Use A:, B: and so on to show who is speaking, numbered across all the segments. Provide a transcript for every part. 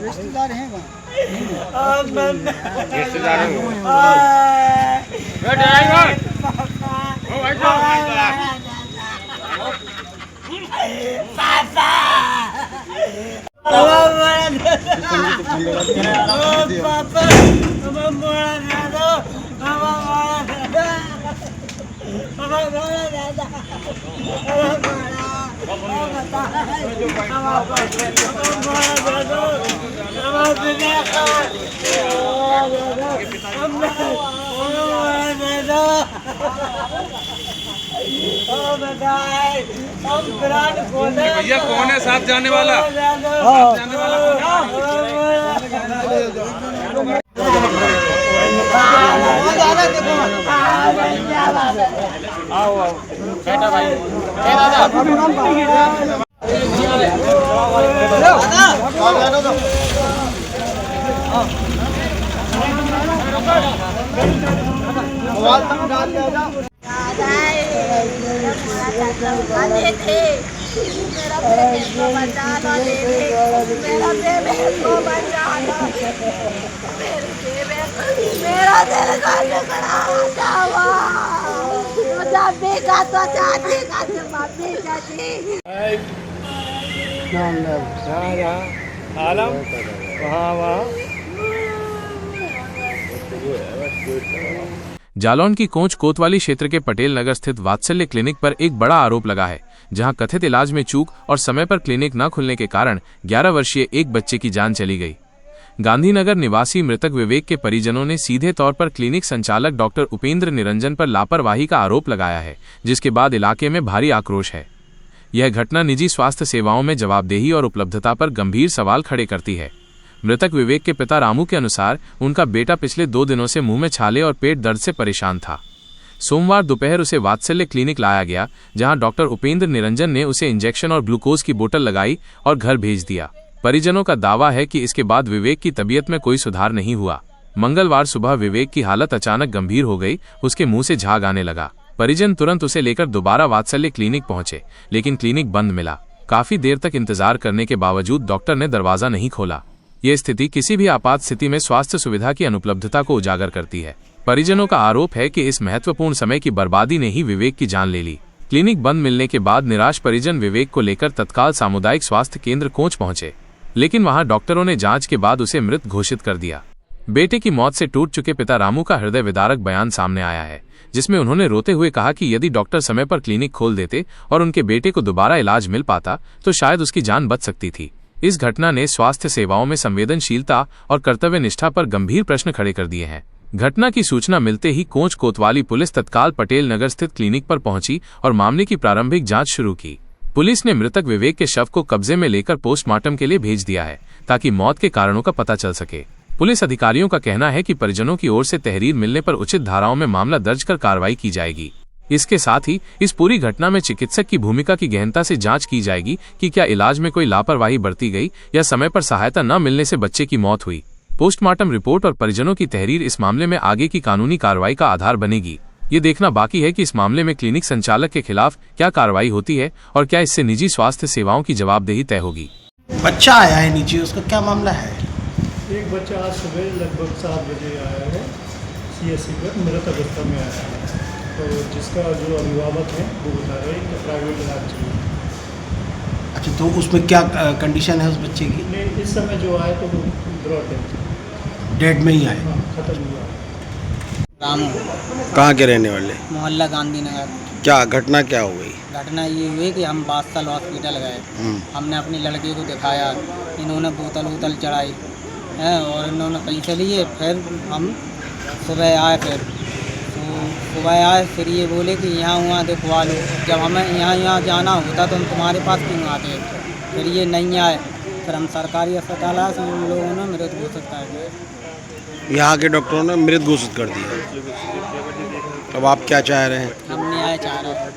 A: रिश्तेदार हैं
B: भैया कौन है साथ जाने वाला? आओ आओ बेटा भाई
C: मेरा दिल का टुकड़ा जावा चाची का तो चाची का माफी चाची
B: आलम वहाँ
D: जालौन की कोंच कोतवाली क्षेत्र के पटेल नगर स्थित वात्सल्य क्लिनिक पर एक बड़ा आरोप लगा है, जहां कथित इलाज में चूक और समय पर क्लिनिक न खुलने के कारण 11 वर्षीय एक बच्चे की जान चली गई। गांधीनगर निवासी मृतक विवेक के परिजनों ने सीधे तौर पर क्लिनिक संचालक डॉक्टर उपेंद्र निरंजन पर लापरवाही का आरोप लगाया है, जिसके बाद इलाके में भारी आक्रोश है। यह घटना निजी स्वास्थ्य सेवाओं में जवाबदेही और उपलब्धता पर गंभीर सवाल खड़े करती है। मृतक विवेक के पिता रामू के अनुसार उनका बेटा पिछले 2 दिनों से मुंह में छाले और पेट दर्द से परेशान था। सोमवार दोपहर उसे वात्सल्य क्लिनिक लाया गया, जहां डॉक्टर उपेंद्र निरंजन ने उसे इंजेक्शन और ग्लूकोज की बोतल लगाई और घर भेज दिया। परिजनों का दावा है कि इसके बाद विवेक की तबीयत में कोई सुधार नहीं हुआ। मंगलवार सुबह विवेक की हालत अचानक गंभीर हो गई, उसके मुंह से झाग आने लगा। परिजन तुरंत उसे लेकर दोबारा वात्सल्य क्लिनिक पहुंचे, लेकिन क्लिनिक बंद मिला। काफी देर तक इंतजार करने के बावजूद डॉक्टर ने दरवाजा नहीं खोला। ये स्थिति किसी भी आपात स्थिति में स्वास्थ्य सुविधा की अनुपलब्धता को उजागर करती है। परिजनों का आरोप है कि इस महत्वपूर्ण समय की बर्बादी ने ही विवेक की जान ले ली। क्लिनिक बंद मिलने के बाद निराश परिजन विवेक को लेकर तत्काल सामुदायिक स्वास्थ्य केंद्र कोंच पहुंचे, लेकिन वहां डॉक्टरों ने जांच के बाद उसे मृत घोषित कर दिया। बेटे की मौत से टूट चुके पिता रामू का हृदय विदारक बयान सामने आया है, जिसमें उन्होंने रोते हुए कहा कि यदि डॉक्टर समय पर क्लिनिक खोल देते और उनके बेटे को दोबारा इलाज मिल पाता तो शायद उसकी जान बच सकती थी। इस घटना ने स्वास्थ्य सेवाओं में संवेदनशीलता और कर्तव्य निष्ठा पर गंभीर प्रश्न खड़े कर दिए हैं। घटना की सूचना मिलते ही कोंच कोतवाली पुलिस तत्काल पटेल नगर स्थित क्लिनिक पर पहुंची और मामले की प्रारंभिक जांच शुरू की। पुलिस ने मृतक विवेक के शव को कब्जे में लेकर पोस्टमार्टम के लिए भेज दिया है, ताकि मौत के कारणों का पता चल सके। पुलिस अधिकारियों का कहना है कि परिजनों की ओर से तहरीर मिलने पर उचित धाराओं में मामला दर्ज कर कार्रवाई की जाएगी। इसके साथ ही इस पूरी घटना में चिकित्सक की भूमिका की गहनता से जांच की जाएगी कि क्या इलाज में कोई लापरवाही बरती गई या समय पर सहायता न मिलने से बच्चे की मौत हुई। पोस्टमार्टम रिपोर्ट और परिजनों की तहरीर इस मामले में आगे की कानूनी कार्रवाई का आधार बनेगी। ये देखना बाकी है कि इस मामले में क्लिनिक संचालक के खिलाफ क्या कार्रवाई होती है और क्या इससे निजी स्वास्थ्य सेवाओं की जवाबदेही तय होगी।
A: बच्चा आया है नीचे, उसका क्या मामला है?
E: एक बच्चा आज सुबह लगभग 7 बजे आया है, CSC पर मृत अवस्था में आया है। तो जिसका जो अभिभावक है वो बता रहे हैं कि प्राइवेट इलाज चाहिए।
A: अच्छा, तो उसमें क्या कंडीशन है उस बच्चे की?
E: नहीं, इस समय जो आए तो वो ब्रॉड
A: डेड में ही आए।
E: खत्म हुआ।
F: रामू
G: कहाँ के रहने वाले?
F: मोहल्ला गांधीनगर।
G: क्या घटना क्या हो गई?
F: घटना ये हुई कि हम बादशाह हॉस्पिटल गए, हमने अपनी लड़की को दिखाया, इन्होंने बोतल चढ़ाई है और इन्होंने पैसे लिए। फिर हम सुबह आए, फिर ये बोले कि यहाँ वहाँ दिखवा लो। जब हमें यहाँ जाना होता तो हम तुम्हारे पास क्यों आते? फिर ये नहीं आए, फिर हम सरकारी अस्पताल आए, उन लोगों ने मृत घोषित कर दिया।
G: यहाँ के डॉक्टरों ने मृत घोषित कर दिया। अब आप क्या चाह रहे हैं?
F: हम न्याय चाह रहे हैं।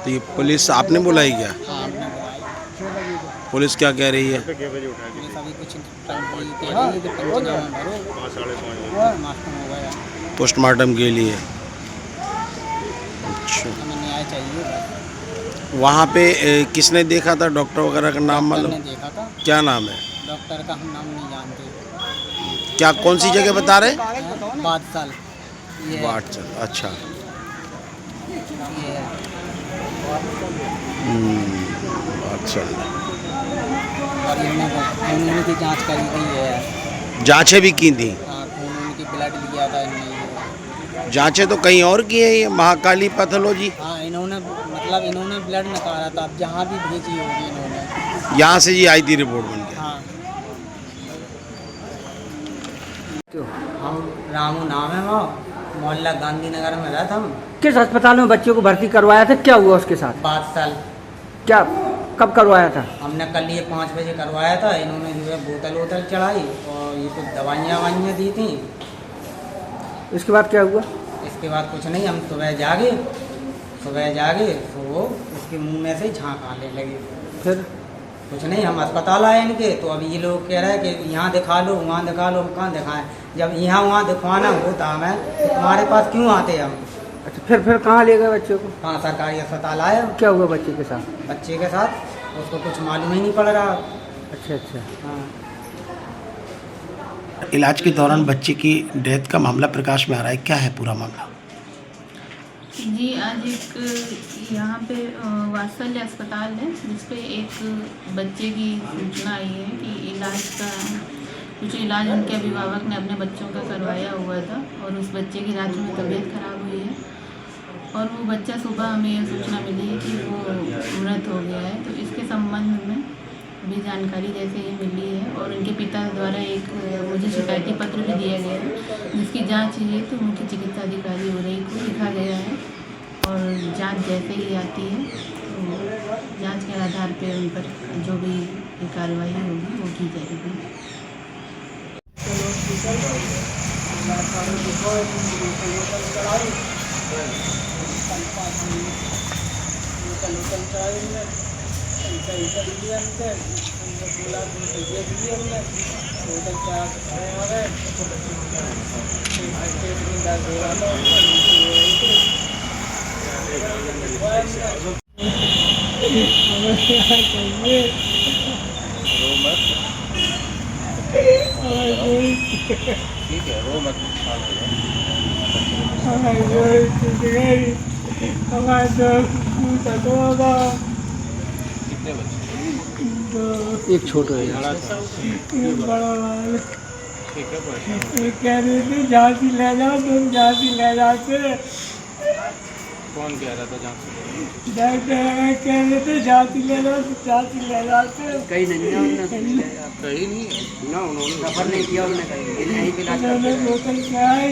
G: तो ये पुलिस आपने बुलाई क्या?
F: हाँ, हमने बुलाई।
G: पुलिस क्या कह रही है?
F: पुलिस अभी कुछ कह रही है कि पंचनामा भरो, 5:30 मास्टर हो गया।
G: पोस्टमार्टम के लिए। अच्छा,
F: हमें न्याय चाहिए बस।
G: वहाँ पे किसने देखा था? डॉक्टर वगैरह का नाम
F: डॉक्टर
G: मालूम?
F: ने देखा था।
G: क्या नाम है?
F: डॉक्टर का हम नाम नहीं जानते।
G: क्या कौन सी जगह बता रहे?
F: बादशाह ये है,
G: वाट चल। अच्छा।
F: ये है।
G: अच्छा,
F: और इन्होंने की जांच करी गई है।
G: जांचें भी की थी?
F: हाँ, खून की ब्लड लिया था इन्होंने।
G: जांचें तो कहीं और की है, ये महाकाली पैथोलॉजी।
F: हाँ, इन्होंने मतलब इन्होंने ब्लड निकाला था, अब जहाँ भी भेजी होगी इन्होंने।
G: यहाँ से ये आई थी रिपोर्ट बन के।
F: हाँ। हम रामू नाम है, वो मोहल्ला गांधीनगर में रहता हम।
H: किस अस्पताल में बच्चे को भर्ती करवाया था? क्या हुआ उसके साथ?
F: 5 साल।
H: क्या कब करवाया था?
F: हमने कल ये 5 बजे करवाया था। इन्होंने जो है बोतल वोतल चढ़ाई और ये कुछ दवाइयाँ वाइयाँ दी थी।
H: इसके बाद क्या हुआ?
F: इसके बाद कुछ नहीं, हम सुबह जागे तो उसके मुंह में से झांक आने लगे।
H: फिर
F: कुछ नहीं, हम अस्पताल आए इनके, तो अभी ये लोग कह रहे हैं कि यहाँ दिखा लो, वहाँ दिखा लो। हम कहाँ दिखाएं? जब यहाँ वहाँ दिखवाना होता हमें तो तुम्हारे पास क्यों आते हम?
H: अच्छा, फिर कहाँ ले गए बच्चे को?
F: कहाँ सरकारी अस्पताल आए।
H: क्या हुआ बच्चे के साथ?
F: बच्चे के साथ उसको कुछ मालूम ही नहीं पड़ रहा।
H: अच्छा अच्छा।
F: हाँ।
A: इलाज के दौरान बच्चे की डेथ का मामला प्रकाश में आ रहा है, क्या है पूरा मामला?
I: जी, आज एक यहाँ पे वात्सल्य अस्पताल है जिसपे एक बच्चे की सूचना आई है कि कुछ इलाज उनके अभिभावक ने अपने बच्चों का करवाया हुआ था और उस बच्चे की रात में तबीयत खराब हुई है और वो बच्चा सुबह हमें यह सूचना मिली है कि वो मृत हो गया है। तो इसके संबंध में भी जानकारी जैसे ही मिली है और उनके पिता द्वारा एक मुझे शिकायती पत्र भी दिया गया है जिसकी जांच है तो मुख्य चिकित्सा अधिकारी हो रही को लिखा गया है और जांच जैसे ही आती है तो जांच के आधार पर उन पर जो भी कार्रवाई होगी वो की जाएगी।
B: ठीक है, रो मत। कितने बच्चे?
H: एक छोटा है,
B: बड़ा था। ठीक है, परेशान
E: कह रहे थे झांसी ले जाओ, तुम झांसी ले जाते।
B: कौन कह रहा था झांसी?
E: डॉक्टर कह रहे थे झांसी ले जाओ, झांसी ले जाते।
F: कहीं नहीं
B: कहीं नहीं ना, उन्होंने
F: सफर नहीं किया, उन्होंने कहीं
E: बोतल क्या है